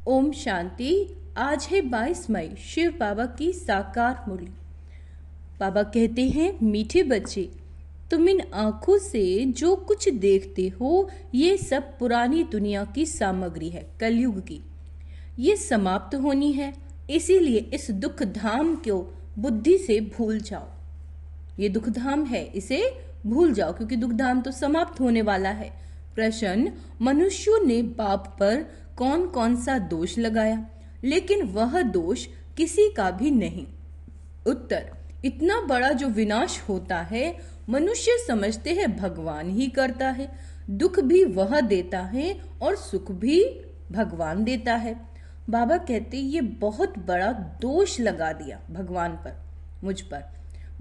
ओम शांति। आज है 22 मई, शिव बाबा की साकार मुरली। बाबा कहते हैं, मीठे बच्चे, तुम इन आंखों से जो कुछ देखते हो ये सब पुरानी दुनिया की सामग्री है, कलयुग की। ये समाप्त होनी है, इसीलिए इस दुख धाम को बुद्धि से भूल जाओ। ये दुख धाम है, इसे भूल जाओ, क्योंकि दुख धाम तो समाप्त होने वाला है। प्रश्न, मनुष्यों ने बाप पर कौन कौन सा दोष लगाया, लेकिन वह दोष किसी का भी नहीं। उत्तर, इतना बड़ा जो विनाश होता है मनुष्य समझते हैं भगवान ही करता है। दुख भी वह देता है और सुख भी भगवान देता है। बाबा कहते ये बहुत बड़ा दोष लगा दिया भगवान पर, मुझ पर।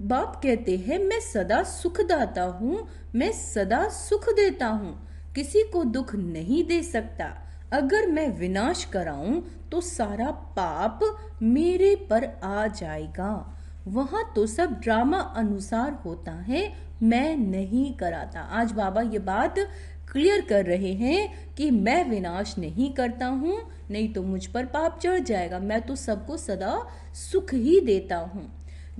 बाप कहते हैं, मैं सदा सुखदाता हूँ, मैं सदा सुख देता हूँ, किसी को दुख नहीं दे सकता। अगर मैं विनाश कराऊं तो सारा पाप मेरे पर आ जाएगा। वहां तो सब ड्रामा अनुसार होता है, मैं नहीं कराता। आज बाबा ये बात क्लियर कर रहे हैं कि मैं विनाश नहीं करता हूँ, नहीं तो मुझ पर पाप चढ़ जाएगा। मैं तो सबको सदा सुख ही देता हूँ।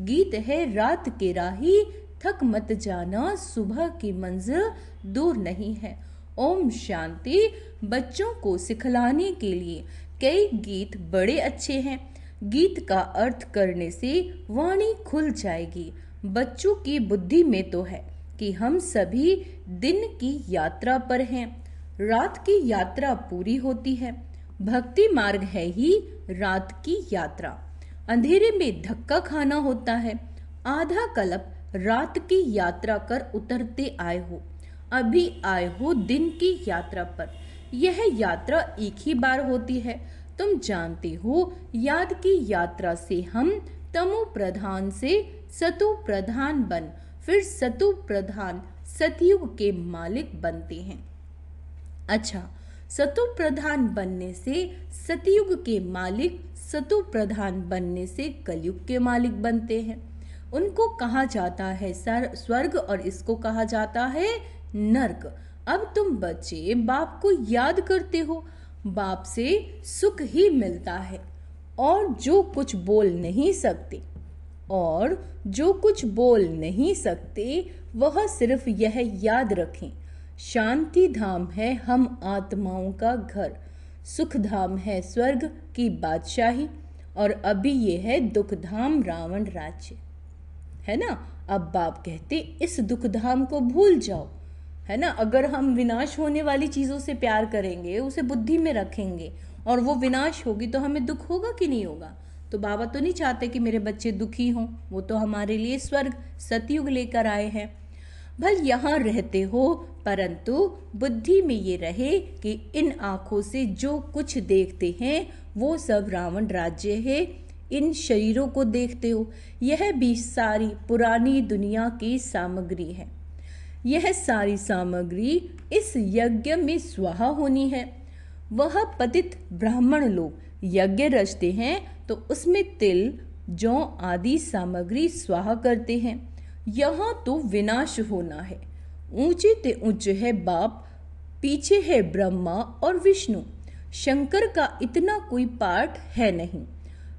गीत है, रात के राही थक मत जाना, सुबह की मंजिल दूर नहीं है। ओम शांति। बच्चों को सिखलाने के लिए कई गीत बड़े अच्छे हैं। गीत का अर्थ करने से वाणी खुल जाएगी। बच्चों की बुद्धि में तो है कि हम सभी दिन की यात्रा पर हैं। रात की यात्रा पूरी होती है। भक्ति मार्ग है ही रात की यात्रा। अंधेरे में धक्का खाना होता है। आधा कल्प रात की यात्रा कर उतरते आए हो, अभी आए हो दिन की यात्रा पर। यह यात्रा एक ही बार होती है, तुम जानते हो। याद की यात्रा से हम तमो प्रधान से सतो प्रधान बन, फिर सतो प्रधान सतयुग के मालिक बनते हैं। अच्छा, सतो प्रधान बनने से सतयुग के मालिक, सतो प्रधान बनने से कलयुग के मालिक बनते हैं। उनको कहा जाता है स्वर्ग और इसको कहा जाता है नर्क। अब तुम बच्चे बाप को याद करते हो, बाप से सुख ही मिलता है। और जो कुछ बोल नहीं सकते, वह सिर्फ यह याद रखें, शांति धाम है हम आत्माओं का घर, सुख धाम है स्वर्ग की बादशाही, और अभी ये है दुख धाम रावण राज्य, है ना। अब बाप कहते इस दुख धाम को भूल जाओ, है ना। अगर हम विनाश होने वाली चीज़ों से प्यार करेंगे, उसे बुद्धि में रखेंगे और वो विनाश होगी, तो हमें दुख होगा कि नहीं होगा। तो बाबा तो नहीं चाहते कि मेरे बच्चे दुखी हों, वो तो हमारे लिए स्वर्ग सतयुग लेकर आए हैं। भल यहाँ रहते हो, परंतु बुद्धि में ये रहे कि इन आँखों से जो कुछ देखते हैं वो सब रावण राज्य है। इन शरीरों को देखते हो, यह भी सारी पुरानी दुनिया की सामग्री है। यह सारी सामग्री इस यज्ञ में स्वाहा होनी है। वह पतित ब्राह्मण लोग यज्ञ रचते हैं तो उसमें तिल, जौ आदि सामग्री स्वाहा करते हैं। यहाँ तो विनाश होना है। ऊंचे ते ऊंचे है बाप, पीछे है ब्रह्मा और विष्णु। शंकर का इतना कोई पार्ट है नहीं।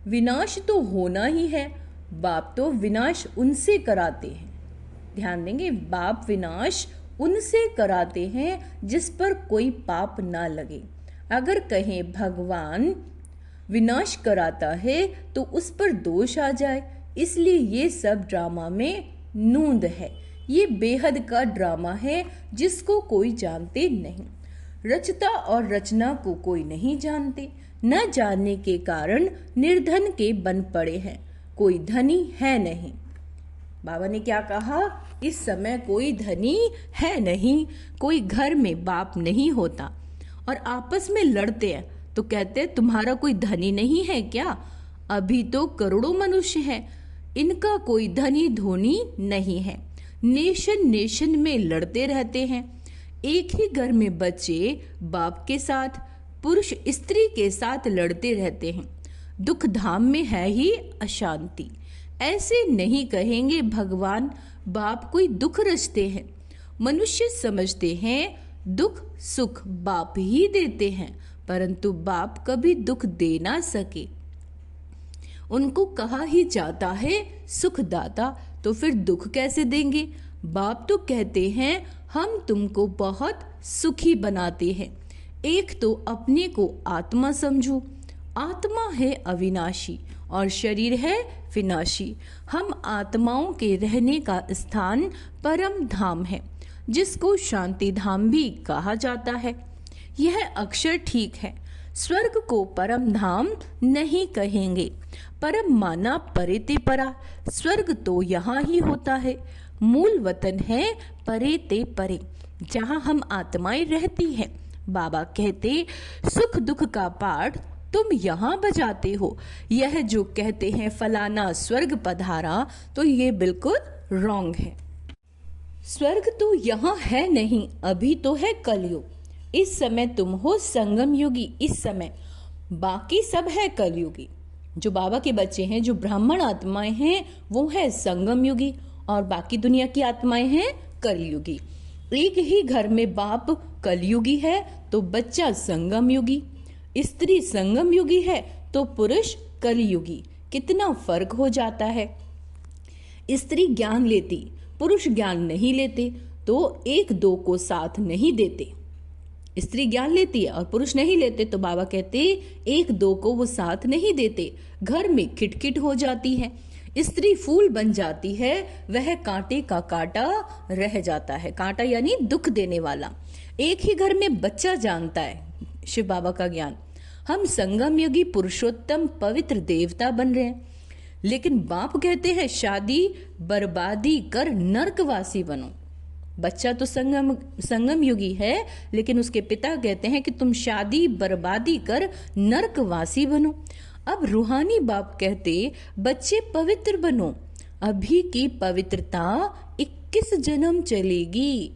विनाश तो होना ही है। बाप तो विनाश उनसे कराते हैं। ध्यान देंगे, बाप विनाश उनसे कराते हैं जिस पर कोई पाप ना लगे। अगर कहें भगवान विनाश कराता है तो उस पर दोष आ जाए, इसलिए ये सब ड्रामा में नूंद है। ये बेहद का ड्रामा है जिसको कोई जानते नहीं। रचता और रचना को कोई नहीं जानते। न जानने के कारण निर्धन के बन पड़े हैं, कोई धनी है नहीं। बाबा ने क्या कहा, इस समय कोई धनी है नहीं, कोई घर में बाप नहीं होता और आपस में लड़ते हैं तो कहते हैं तुम्हारा कोई धनी नहीं है क्या। अभी तो करोड़ों मनुष्य हैं, इनका कोई धनी धोनी नहीं है। नेशन में लड़ते रहते हैं। एक ही घर में बच्चे बाप के साथ, पुरुष स्त्री के साथ लड़ते रहते हैं। दुख धाम में है ही अशांति। ऐसे नहीं कहेंगे भगवान बाप कोई दुख रचते हैं। मनुष्य समझते हैं दुख सुख बाप ही देते हैं, परंतु बाप कभी दुख दे ना सके। उनको कहा ही जाता है सुखदाता, तो फिर दुख कैसे देंगे? बाप तो कहते हैं हम तुमको बहुत सुखी बनाते हैं। एक तो अपने को आत्मा समझो। आत्मा है अविनाशी और शरीर है विनाशी। हम आत्माओं के रहने का स्थान परम धाम है, जिसको शांति धाम भी कहा जाता है। यह अक्षर ठीक है। स्वर्ग को परम धाम नहीं कहेंगे। परम माना परे ते परा। स्वर्ग तो यहाँ ही होता है। मूल वतन है परे ते परे, जहाँ हम आत्माएं रहती हैं। बाबा कहते सुख दुख का पाठ तुम यहाँ बजाते हो। यह जो कहते हैं फलाना स्वर्ग पधारा, तो ये बिल्कुल रॉन्ग है। स्वर्ग तो यहाँ है नहीं, अभी तो है कलयुग। इस समय तुम हो संगम युगी। इस समय बाकी सब है कलयुगी। जो बाबा के बच्चे हैं, जो ब्राह्मण आत्माएं हैं, वो है संगम युगी और बाकी दुनिया की आत्माएं हैं कलयुगी। एक ही घर में बाप कलयुगी है तो बच्चा संगम युगी, स्त्री संगम युगी है तो पुरुष कलयुगी। कितना फर्क हो जाता है। स्त्री ज्ञान लेती, पुरुष ज्ञान नहीं लेते, तो एक दो को साथ नहीं देते। स्त्री ज्ञान लेती है और पुरुष नहीं लेते, तो बाबा कहते एक दो को वो साथ नहीं देते। घर में खिटखिट हो जाती है। स्त्री फूल बन जाती है, वह कांटे का कांटा रह जाता है। कांटा यानी दुख देने वाला। एक ही घर में बच्चा जानता है शिव बाबा का ज्ञान। हम संगम युगी पुरुषोत्तम पवित्र देवता बन रहे हैं, लेकिन बाप कहते हैं शादी बर्बादी कर नरकवासी बनो। बच्चा तो संगम युगी है, लेकिन उसके पिता कहते हैं कि तुम शादी बर्बादी कर नरकवासी बनो। अब रूहानी बाप कहते बच्चे पवित्र बनो। अभी की पवित्रता 21 जन्म चलेगी।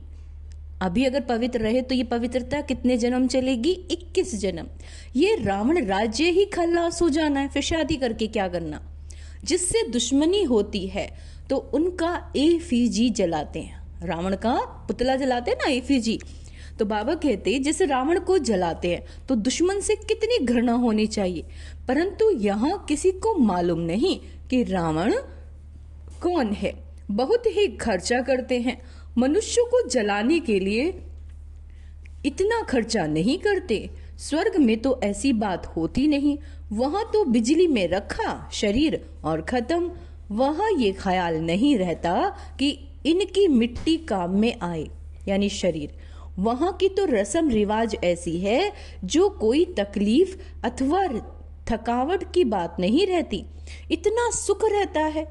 अभी अगर पवित्र रहे तो ये पवित्रता कितने जन्म चलेगी? 21 जन्म। ये रावण राज्य ही खल्लास हो जाना है, फिर शादी करके क्या करना? जिससे दुश्मनी होती है तो उनका एफिजी जलाते हैं। रावण का पुतला जलाते हैं ना, एफिजी। तो बाबा कहते जैसे रावण को जलाते हैं तो दुश्मन से कितनी घृणा होनी चाहिए, परंतु यहाँ किसी को मालूम नहीं कि रावण कौन है। बहुत ही खर्चा करते हैं। मनुष्य को जलाने के लिए इतना खर्चा नहीं करते। स्वर्ग में तो ऐसी बात होती नहीं। वहां तो बिजली में रखा शरीर और खत्म। वहां ये ख्याल नहीं रहता कि इनकी मिट्टी काम में आए, यानी शरीर। वहां की तो रस्म रिवाज ऐसी है जो कोई तकलीफ अथवा थकावट की बात नहीं रहती। इतना सुख रहता है।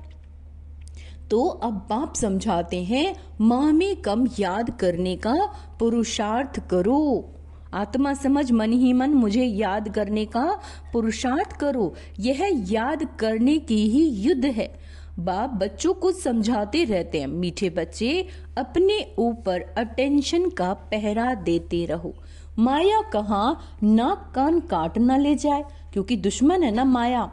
तो अब बाप समझाते हैं माँ में कम याद करने का पुरुषार्थ करो। आत्मा समझ मन ही मन मुझे याद करने का पुरुषार्थ करो। यह याद करने की ही युद्ध है। बाप बच्चों को समझाते रहते हैं, मीठे बच्चे अपने ऊपर अटेंशन का पहरा देते रहो। माया कहाँ नाक कान काट ना ले जाए, क्योंकि दुश्मन है ना माया।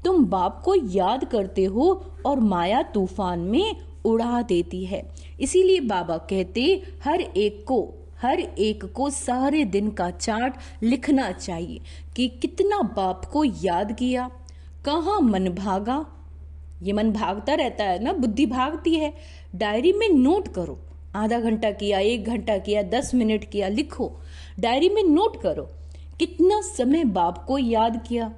तुम बाप को याद करते हो और माया तूफान में उड़ा देती है। इसीलिए बाबा कहते हर एक को सारे दिन का चार्ट लिखना चाहिए कि कितना बाप को याद किया, कहाँ मन भागा। ये मन भागता रहता है ना, बुद्धि भागती है। डायरी में नोट करो, आधा घंटा किया, 1 घंटा किया, 10 मिनट किया, लिखो। डायरी में नोट करो कितना समय बाप को याद किया।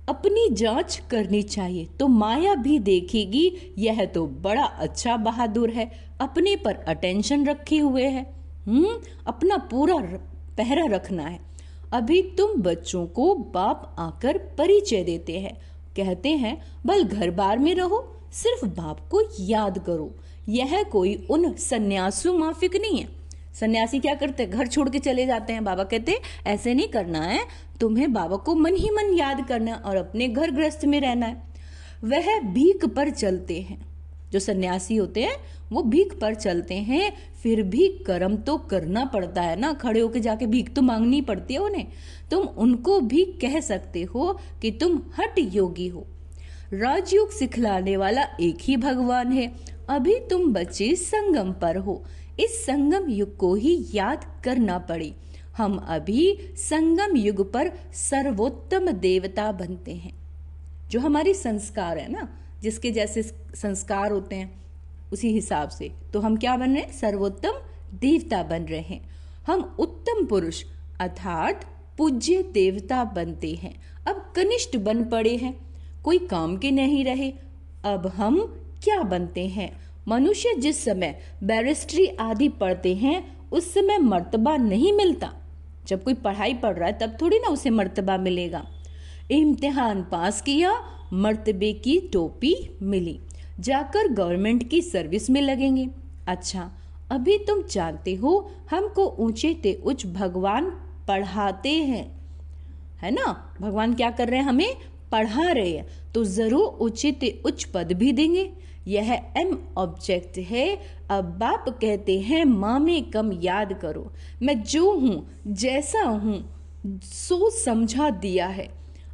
अपनी जांच करनी चाहिए तो माया भी देखेगी यह तो बड़ा अच्छा बहादुर है, अपने पर अटेंशन रखे हुए है। अपना पूरा पहरा रखना है। अभी तुम बच्चों को बाप आकर परिचय देते हैं, कहते हैं बल घर बार में रहो, सिर्फ बाप को याद करो। यह कोई उन सन्यासु माफिक नहीं है। सन्यासी क्या करते हैं? घर छोड़ के चले जाते हैं। बाबा कहते ऐसे नहीं करना है, तुम्हें बाबा को मन ही मन याद करना है और अपने घर गृहस्थ में रहना है। वह भीख पर चलते हैं। जो सन्यासी होते हैं वो भीख पर चलते हैं, फिर भी कर्म तो करना पड़ता है ना, खड़े होके जाके भीख तो मांगनी पड़ती है उन्हें। तुम उनको भी कह सकते हो कि तुम हठ योगी हो। राजयोग सिखलाने वाला एक ही भगवान है। अभी तुम बच्चे संगम पर हो, इस संगम युग को ही याद करना पड़े। हम अभी संगम युग पर सर्वोत्तम देवता बनते हैं। जो हमारी संस्कार है ना, जिसके जैसे संस्कार होते हैं उसी हिसाब से तो हम क्या बन रहे हैं, सर्वोत्तम देवता बन रहे हैं। हम उत्तम पुरुष अर्थात पूज्य देवता बनते हैं। अब कनिष्ठ बन पड़े हैं, कोई काम के नहीं रहे। अब हम क्या बनते हैं? मनुष्य जिस समय बैरिस्ट्री आदि पढ़ते हैं उस समय मर्तबा नहीं मिलता। जब कोई पढ़ाई पढ़ रहा है तब थोड़ी ना उसे मर्तबा मिलेगा। इम्तिहान पास किया, मर्तबे की टोपी मिली, जाकर गवर्नमेंट की सर्विस में लगेंगे। अच्छा, अभी तुम जानते हो हमको ऊंचे ते उच्च भगवान पढ़ाते हैं, है ना। भगवान क्या कर रहे हैं, हमें पढ़ा रहे हैं, तो जरूर ऊंचे ते उच्च पद भी देंगे। यह एम ऑब्जेक्ट है। अब बाप कहते हैं माँ में कम याद करो, मैं जो हूँ जैसा हूँ सो समझा दिया है।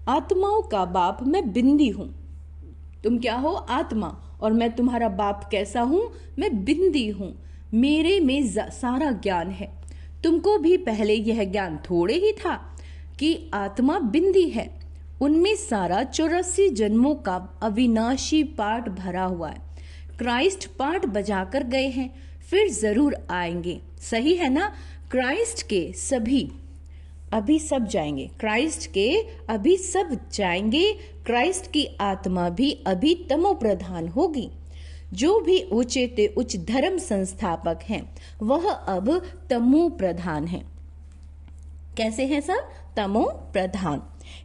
आत्माओं का बाप मैं बिंदी हूँ। तुम क्या हो, आत्मा, और मैं तुम्हारा बाप कैसा हूँ, मैं बिंदी हूँ। मेरे में सारा ज्ञान है। तुमको भी पहले यह ज्ञान थोड़े ही था कि आत्मा बिंदी है, उनमें सारा 84 जन्मों का अविनाशी पाठ भरा हुआ है। क्राइस्ट पाठ बजाकर गए हैं, फिर जरूर आएंगे, सही है ना। क्राइस्ट के सभी अभी सब जाएंगे, क्राइस्ट के अभी सब जाएंगे। क्राइस्ट की आत्मा भी अभी तमो प्रधान होगी। जो भी ऊंचे ते उच्च धर्म संस्थापक हैं वह अब तमो प्रधान है। कैसे हैं सर? तमो प्रधान।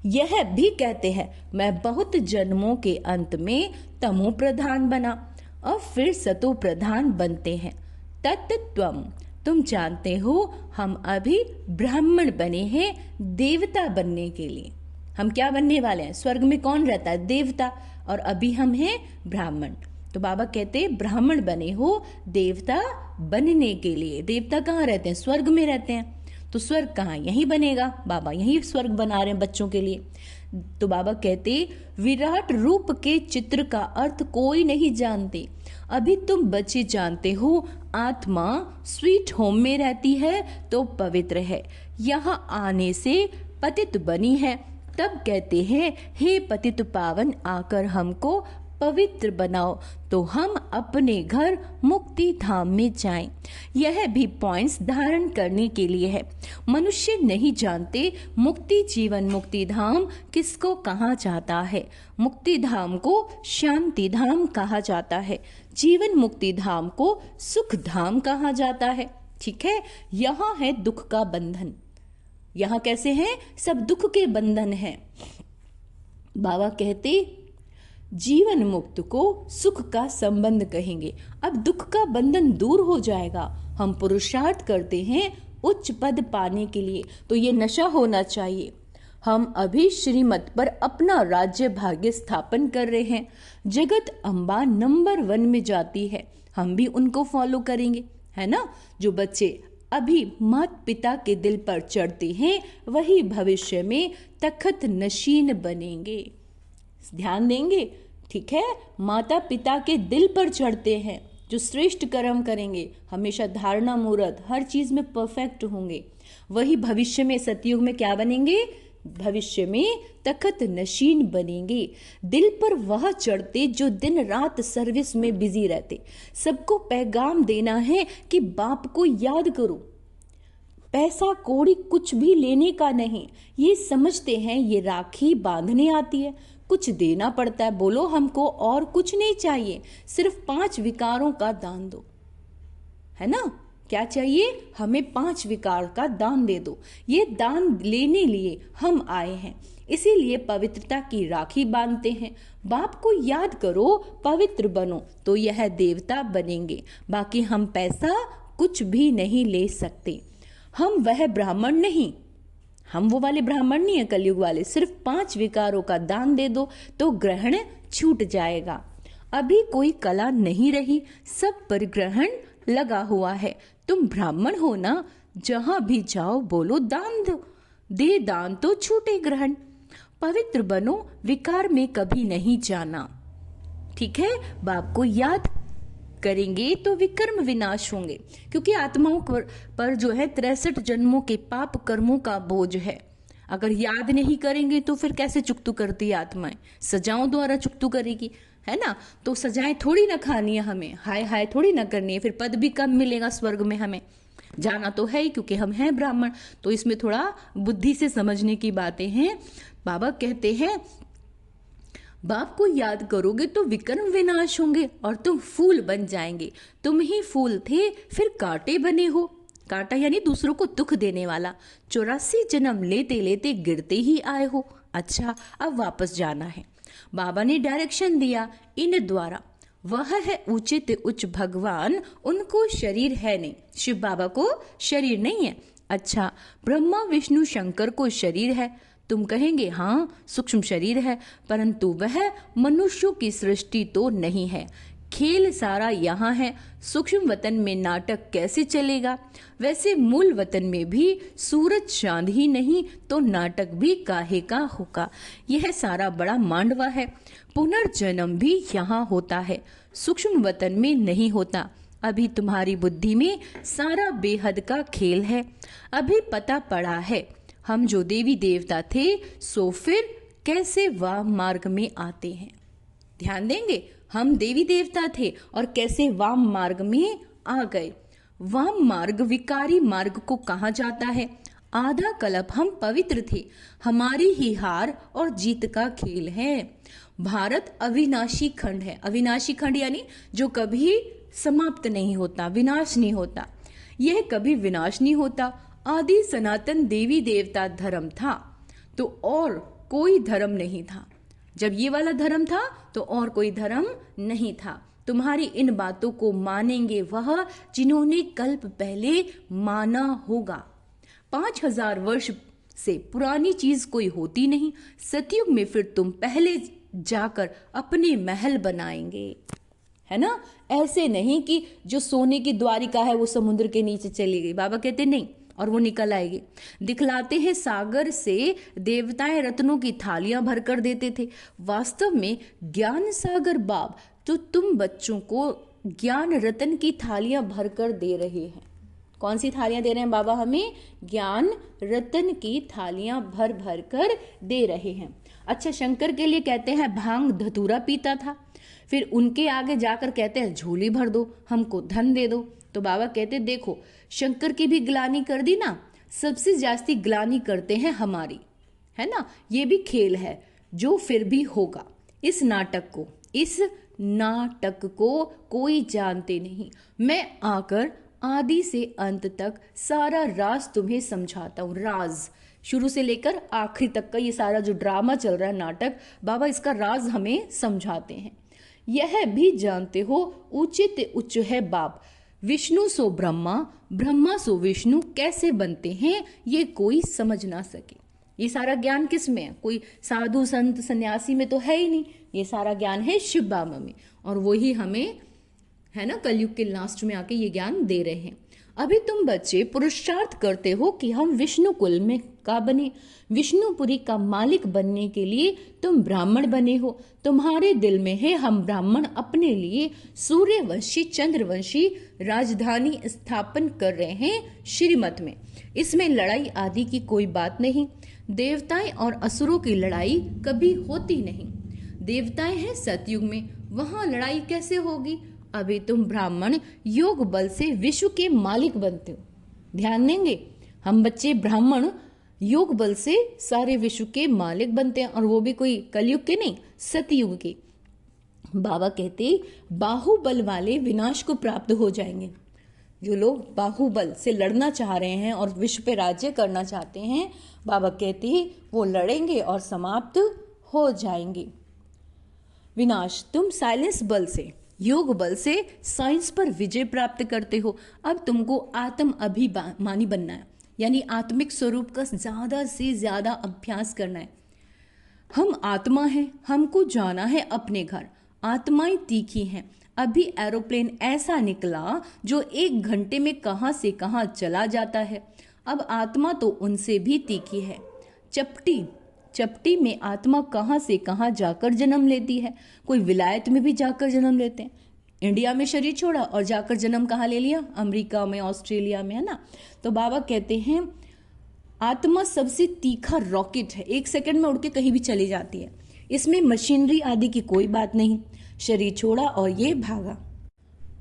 यह भी कहते हैं मैं बहुत जन्मों के अंत में तमो प्रधान बना और फिर सतो प्रधान बनते हैं। तत्त्वम, तुम जानते हो हम अभी ब्राह्मण बने हैं देवता बनने के लिए। हम क्या बनने वाले हैं? स्वर्ग में कौन रहता है? देवता। और अभी हम हैं ब्राह्मण। तो बाबा कहते हैं ब्राह्मण बने हो देवता बनने के लिए। देवता कहाँ रहते हैं? स्वर्ग में रहते हैं। तो स्वर्ग कहाँ? यही बनेगा। बाबा यही स्वर्ग बना रहे हैं बच्चों के लिए। तो बाबा कहते विराट रूप के चित्र का अर्थ कोई नहीं जानते। अभी तुम बच्चे जानते हो आत्मा स्वीट होम में रहती है तो पवित्र है, यहाँ आने से पतित बनी है। तब कहते हैं हे पतित पावन आकर हमको पवित्र बनाओ तो हम अपने घर मुक्ति धाम में जाएं। यह भी पॉइंट्स धारण करने के लिए है। मनुष्य नहीं जानते मुक्ति जीवन मुक्ति धाम किसको कहा जाता है। मुक्ति धाम को शांति धाम कहा जाता है, जीवन मुक्ति धाम को सुख धाम कहा जाता है। ठीक है, यहाँ है दुख का बंधन। यहाँ कैसे है? सब दुख के बंधन है। बाबा कहते जीवन मुक्त को सुख का संबंध कहेंगे। अब दुख का बंधन दूर हो जाएगा। हम पुरुषार्थ करते हैं उच्च पद पाने के लिए, तो ये नशा होना चाहिए। हम अभी श्रीमत पर अपना राज्य भाग्य स्थापन कर रहे हैं। जगत अम्बा नंबर 1 में जाती है, हम भी उनको फॉलो करेंगे, है ना। जो बच्चे अभी माता पिता के दिल पर चढ़ते हैं वही भविष्य में तखत नशीन बनेंगे। ध्यान देंगे, ठीक है। माता पिता के दिल पर चढ़ते हैं जो श्रेष्ठ कर्म करेंगे, हमेशा धारणा मुहूर्त हर चीज में परफेक्ट होंगे, वही भविष्य में सतयुग में क्या बनेंगे? भविष्य में तखत नशीन बनेंगे। दिल पर वह चढ़ते जो दिन रात सर्विस में बिजी रहते। सबको पैगाम देना है कि बाप को याद करो। पैसा कौड़ी कुछ भी लेने का नहीं, ये समझते हैं ये राखी बांधने आती है, कुछ देना पड़ता है। बोलो हमको और कुछ नहीं चाहिए, सिर्फ 5 विकारों का दान दो, है ना। क्या चाहिए? हमें 5 विकार का दान दे दो। ये दान लेने लिए हम आए हैं, इसीलिए पवित्रता की राखी बांधते हैं। बाप को याद करो, पवित्र बनो तो यह देवता बनेंगे। बाकी हम पैसा कुछ भी नहीं ले सकते। हम वह ब्राह्मण नहीं, हम वो वाले ब्राह्मण नहीं है कलयुग वाले। सिर्फ 5 विकारों का दान दे दो तो ग्रहण छूट जाएगा। अभी कोई कला नहीं रही, सब पर ग्रहण लगा हुआ है। तुम ब्राह्मण हो ना, जहां भी जाओ बोलो दान दो, दे दान तो छूटे ग्रहण। पवित्र बनो, विकार में कभी नहीं जाना। ठीक है, बाप को याद करेंगे तो विकर्म विनाश होंगे, क्योंकि आत्माओं पर जो है 63 जन्मों के पाप कर्मों का बोझ है। अगर याद नहीं करेंगे तो फिर कैसे चुकतू करती है आत्माएं? सजाओं द्वारा चुकतू करेगी, है ना। तो सजाएं थोड़ी ना खानी है हमें, हाय हाय थोड़ी ना करनी है, फिर पद भी कम मिलेगा स्वर्ग में। हमें जाना तो है ही, क्योंकि हम हैं ब्राह्मण। तो इसमें थोड़ा बुद्धि से समझने की बातें हैं। बाबा कहते हैं बाप को याद करोगे तो विकर्म विनाश होंगे और तुम फूल बन जाएंगे। तुम ही फूल थे, फिर कांटे बने हो। कांटा यानी दूसरों को दुख देने वाला। 84 जन्म लेते लेते गिरते ही आए हो। अच्छा, अब वापस जाना है। बाबा ने डायरेक्शन दिया इन द्वारा। वह है उचित उच्च भगवान, उनको शरीर है नहीं। शिव बाबा को शरीर नहीं है। अच्छा, ब्रह्मा विष्णु शंकर को शरीर है। तुम कहेंगे हाँ सूक्ष्म शरीर है, परंतु वह मनुष्यों की सृष्टि तो नहीं है। खेल सारा यहाँ है। सूक्ष्म वतन में नाटक कैसे चलेगा? वैसे मूल वतन में भी सूरज चांद ही नहीं तो नाटक भी काहे का होगा। यह सारा बड़ा मांडवा है। पुनर्जन्म भी यहाँ होता है, सूक्ष्म वतन में नहीं होता। अभी तुम्हारी बुद्धि में सारा बेहद का खेल है। अभी पता पड़ा है हम जो देवी देवता थे सो फिर कैसे वाम मार्ग में आते हैं। ध्यान देंगे, हम देवी देवता थे और कैसे वाम मार्ग में आ गए। वाम मार्ग विकारी मार्ग को कहा जाता है। आधा कल्प हम पवित्र थे। हमारी ही हार और जीत का खेल है। भारत अविनाशी खंड है। अविनाशी खंड यानी जो कभी समाप्त नहीं होता, विनाश नहीं होता। यह कभी विनाश नहीं होता। आदि सनातन देवी देवता धर्म था तो और कोई धर्म नहीं था। जब ये वाला धर्म था तो और कोई धर्म नहीं था। तुम्हारी इन बातों को मानेंगे वह जिन्होंने कल्प पहले माना होगा। 5000 वर्ष से पुरानी चीज कोई होती नहीं। सतयुग में फिर तुम पहले जाकर अपने महल बनाएंगे, है ना। ऐसे नहीं कि जो सोने की द्वारिका है वो समुद्र के नीचे चली गई। बाबा कहते नहीं, और वो निकल आएगी। दिखलाते हैं सागर से देवताएं रत्नों की थालियां भर कर देते थे। वास्तव में ज्ञान सागर बाप तो तुम बच्चों को ज्ञान रत्न की थालियां भर कर दे रहे हैं। कौन सी थालियां दे रहे हैं बाबा? हमें ज्ञान रत्न की थालियां भर भर कर दे रहे हैं। अच्छा, शंकर के लिए कहते हैं भांग धतूरा पीता था। फिर उनके आगे जाकर कहते हैं झोली भर दो, हमको धन दे दो। तो बाबा कहते देखो, शंकर की भी ग्लानी कर दी ना, सबसे जास्ती ग्लानी करते हैं हमारी, है ना। ये भी खेल है जो फिर भी होगा। इस नाटक को कोई जानते नहीं। मैं आकर आदि से अंत तक सारा राज तुम्हें समझाता हूँ। राज शुरू से लेकर आखिरी तक का ये सारा जो ड्रामा चल रहा है, नाटक, बाबा इसका राज हमें समझाते हैं। यह भी जानते हो उचित उच्च है बाप। विष्णु सो ब्रह्मा, ब्रह्मा सो विष्णु कैसे बनते हैं ये कोई समझ ना सके। ये सारा ज्ञान किस में है? कोई साधु संत सन्यासी में तो है ही नहीं। ये सारा ज्ञान है शिव बाबा में, और वही हमें, है ना, कलयुग के लास्ट में आके ये ज्ञान दे रहे हैं। अभी तुम बच्चे पुरुषार्थ करते हो कि हम विष्णु कुल में का बने। विष्णुपुरी का मालिक बनने के लिए तुम ब्राह्मण बने हो। तुम्हारे दिल में है हम ब्राह्मण अपने लिए सूर्यवंशी चंद्रवंशी राजधानी स्थापन कर रहे हैं श्रीमत में। इसमें लड़ाई आदि की कोई बात नहीं। देवताएं और असुरों की लड़ाई कभी होती नहीं। देवताएं हैं सतयुग में, वहां लड़ाई कैसे होगी? अभी तुम ब्राह्मण योग बल से विश्व के मालिक बनते हो। ध्यान देंगे, हम बच्चे ब्राह्मण योग बल से सारे विश्व के मालिक बनते हैं, और वो भी कोई कलयुग के नहीं, सतयुग के। बाबा कहते बाहुबल वाले विनाश को प्राप्त हो जाएंगे। जो लोग बाहुबल से लड़ना चाह रहे हैं और विश्व पे राज्य करना चाहते हैं, बाबा कहते वो लड़ेंगे और समाप्त हो जाएंगे। विनाश, तुम साइलेंस बल से, योग बल से साइंस पर विजय प्राप्त करते हो। अब तुमको आत्म अभिमानी बनना है, यानी आत्मिक स्वरूप का ज्यादा से ज्यादा अभ्यास करना है। हम आत्मा हैं, हमको जाना है अपने घर। आत्माएं तीखी हैं। अभी एरोप्लेन ऐसा निकला जो 1 घंटे में कहां से कहां चला जाता है। अब आत्मा तो उनसे भी तीखी है। चपटी में आत्मा कहां से कहां जाकर जन्म लेती है। कोई विलायत में भी जाकर जन्म लेते हैं, इंडिया में शरीर छोड़ा और जाकर जन्म कहाँ ले लिया? अमेरिका में, ऑस्ट्रेलिया में, है ना। तो बाबा कहते हैं आत्मा सबसे तीखा रॉकेट है, 1 सेकंड में उड़ के कहीं भी चली जाती है। इसमें मशीनरी आदि की कोई बात नहीं। शरीर छोड़ा और ये भागा।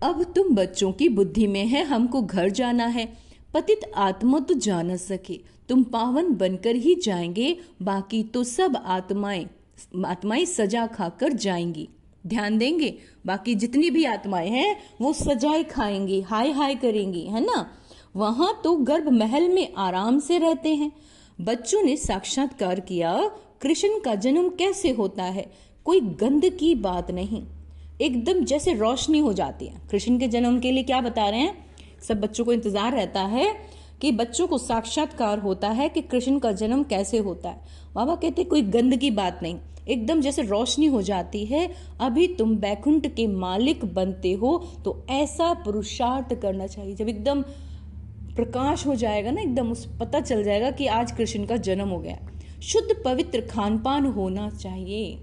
अब तुम बच्चों की बुद्धि में है, हमको घर जाना है। पतित आत्मा तो जा न सके, तुम पावन बनकर ही जाएंगे, बाकी तो सब आत्माएं सजा खाकर जाएंगी। ध्यान देंगे, बाकी जितनी भी आत्माएं हैं वो सजाएं खाएंगी, हाय हाय करेंगी, है ना। वहां तो गर्भ महल में आराम से रहते हैं। बच्चों ने साक्षात्कार किया कृष्ण का जन्म कैसे होता है, कोई गंध की बात नहीं, एकदम जैसे रोशनी हो जाती है। कृष्ण के जन्म के लिए क्या बता रहे हैं? सब बच्चों को इंतजार रहता है कि बच्चों को साक्षात्कार होता है कि कृष्ण का जन्म कैसे होता है। बाबा कहते कोई गंद की बात नहीं, एकदम जैसे रोशनी हो जाती है। अभी तुम बैकुंठ के मालिक बनते हो तो ऐसा पुरुषार्थ करना चाहिए। जब एकदम प्रकाश हो जाएगा ना, एकदम उस पता चल जाएगा कि आज कृष्ण का जन्म हो गया। शुद्ध पवित्र खान पान होना चाहिए,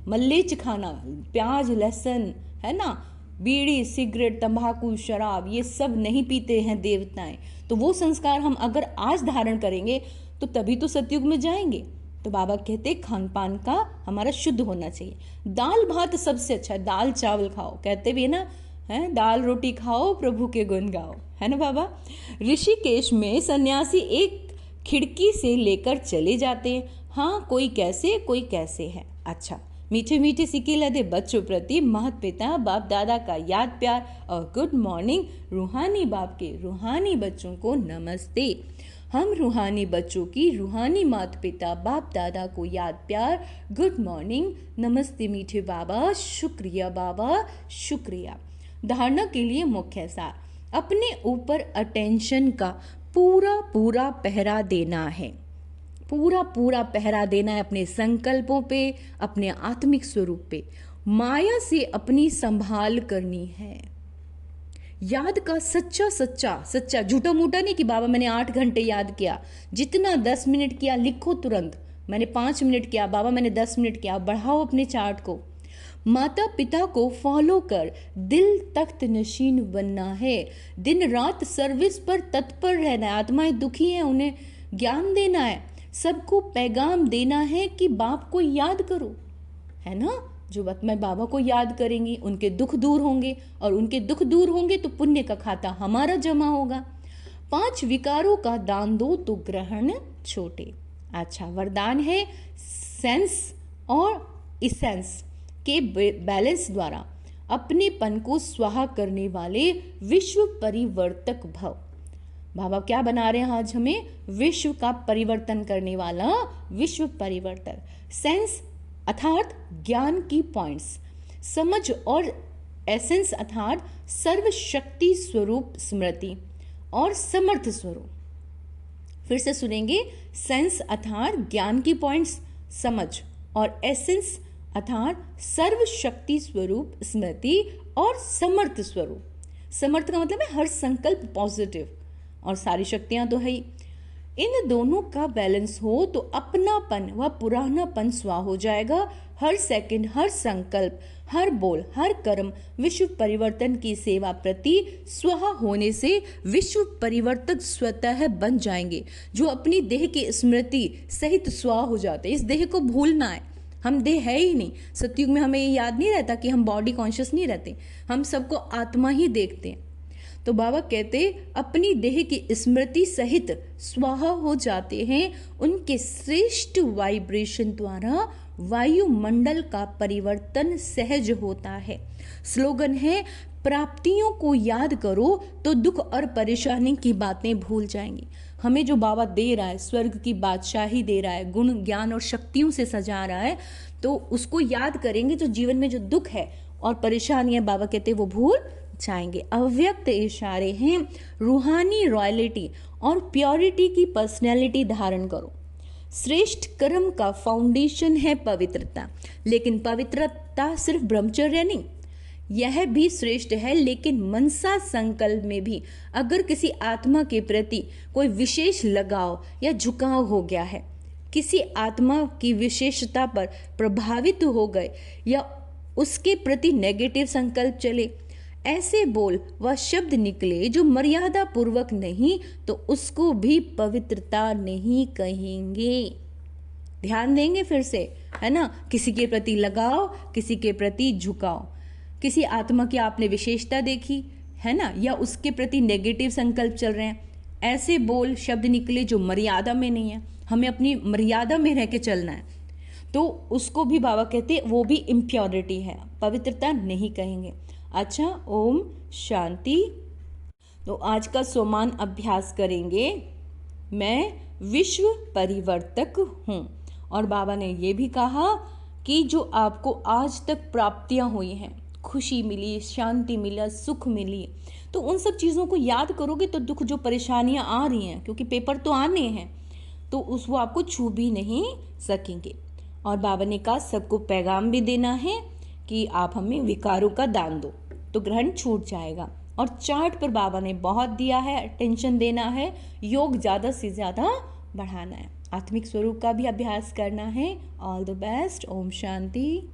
मल्लेच खाना, प्याज लहसुन, है ना, बीड़ी सिगरेट तंबाकू शराब ये सब नहीं पीते हैं देवताएं। तो वो संस्कार हम अगर आज धारण करेंगे तो तभी तो सतयुग में जाएंगे। तो बाबा कहते खान पान का हमारा शुद्ध होना चाहिए। दाल भात सबसे अच्छा है, दाल चावल खाओ, कहते भी है ना, है दाल रोटी खाओ प्रभु के गुण गाओ, है ना बाबा। ऋषिकेश में सन्यासी एक खिड़की से लेकर चले जाते हैं। हाँ, कोई कैसे है। अच्छा, मीठे मीठे सिक्के लदे बच्चों प्रति माता पिता बाप दादा का याद प्यार और गुड मॉर्निंग। रूहानी बाप के रूहानी बच्चों को नमस्ते। हम रूहानी बच्चों की रूहानी माता पिता बाप दादा को याद प्यार, गुड मॉर्निंग, नमस्ते मीठे बाबा, शुक्रिया बाबा, शुक्रिया। धारणा के लिए मुख्य सार, अपने ऊपर अटेंशन का पूरा पहरा देना है। पूरा पहरा देना है अपने संकल्पों पे, अपने आत्मिक स्वरूप पे। माया से अपनी संभाल करनी है। याद का सच्चा, झूठा मूठा नहीं कि बाबा मैंने 8 घंटे याद किया, जितना 10 मिनट किया लिखो तुरंत। मैंने 5 मिनट किया, बाबा मैंने 10 मिनट किया, बढ़ाओ अपने चार्ट को। माता पिता को फॉलो कर दिल तख्त नशीन बनना है। दिन रात सर्विस पर तत्पर रहना है। आत्माएं दुखी हैं, उन्हें ज्ञान देना है। सबको पैगाम देना है कि बाप को याद करो, है ना। जो आत्माएं बाबा को याद करेंगी उनके दुख दूर होंगे, और उनके दुख दूर होंगे तो पुण्य का खाता हमारा जमा होगा। 5 विकारों का दान दो तो ग्रहण छोटे। अच्छा, वरदान है सेंस और इसेंस के बैलेंस द्वारा अपनेपन को स्वाहा करने वाले विश्व परिवर्तक भव। बाबा क्या बना रहे हैं आज हमें? विश्व का परिवर्तन करने वाला विश्व परिवर्तक। सेंस अर्थात ज्ञान की पॉइंट्स, समझ और एसेंस अर्थात सर्वशक्ति स्वरूप स्मृति और समर्थ स्वरूप। फिर से सुनेंगे, सेंस अर्थात ज्ञान की पॉइंट्स, समझ और एसेंस अर्थात सर्वशक्ति स्वरूप स्मृति और समर्थ स्वरूप। समर्थ का मतलब है हर संकल्प पॉजिटिव, और सारी शक्तियां तो है ही। इन दोनों का बैलेंस हो तो अपनापन व पुरानापन स्वा हो जाएगा। हर सेकंड, हर संकल्प, हर बोल, हर कर्म विश्व परिवर्तन की सेवा प्रति स्वहा होने से विश्व परिवर्तक स्वतः बन जाएंगे, जो अपनी देह की स्मृति सहित स्वा हो जाते। इस देह को भूलना है, हम देह है ही नहीं। सतयुग में हमें ये याद नहीं रहता कि हम बॉडी कॉन्शियस नहीं रहते, हम सबको आत्मा ही देखते हैं। तो बाबा कहते अपनी देह की स्मृति सहित स्वाहा हो जाते हैं। उनके श्रेष्ठ वाइब्रेशन द्वारा वायुमंडल का परिवर्तन सहज होता है। स्लोगन है, प्राप्तियों को याद करो तो दुख और परेशानी की बातें भूल जाएंगी। हमें जो बाबा दे रहा है, स्वर्ग की बादशाही दे रहा है, गुण ज्ञान और शक्तियों से सजा रहा है, तो उसको याद करेंगे तो जीवन में जो दुख है और परेशानियां बाबा कहते वो भूल जाएंगे। अव्यक्त इशारे हैं, रूहानी रॉयल्टी और प्योरिटी की पर्सनैलिटी धारण करो। श्रेष्ठ कर्म का फाउंडेशन है पवित्रता, लेकिन पवित्रता सिर्फ ब्रह्मचर्य नहीं, यह भी श्रेष्ठ है, लेकिन मनसा संकल्प में भी अगर किसी आत्मा के प्रति कोई विशेष लगाव या झुकाव हो गया है, किसी आत्मा की विशेषता पर प्रभावित हो गए या उसके प्रति नेगेटिव संकल्प चले, ऐसे बोल व शब्द निकले जो मर्यादा पूर्वक नहीं, तो उसको भी पवित्रता नहीं कहेंगे। ध्यान देंगे फिर से, है ना। किसी के प्रति लगाव, किसी के प्रति झुकाव, किसी आत्मा की आपने विशेषता देखी है ना, या उसके प्रति नेगेटिव संकल्प चल रहे हैं, ऐसे बोल शब्द निकले जो मर्यादा में नहीं है, हमें अपनी मर्यादा में रह के चलना है, तो उसको भी बाबा कहते वो भी इम्प्योरिटी है, पवित्रता नहीं कहेंगे। अच्छा, ओम शांति। तो आज का सोमान अभ्यास करेंगे। मैं विश्व परिवर्तक हूँ। और बाबा ने ये भी कहा कि जो आपको आज तक प्राप्तियां हुई हैं, खुशी मिली, शांति मिला, सुख मिली, तो उन सब चीज़ों को याद करोगे तो दुख, जो परेशानियां आ रही हैं, क्योंकि पेपर तो आने हैं, तो वो आपको छू भी नहीं सकेंगे। और बाबा ने कहा सबको पैगाम भी देना है कि आप हमें विकारों का दान दो, तो ग्रहण छूट जाएगा। और चार्ट पर बाबा ने बहुत दिया है, अटेंशन देना है, योग ज़्यादा से ज़्यादा बढ़ाना है, आत्मिक स्वरूप का भी अभ्यास करना है। All the best. ओम शांति।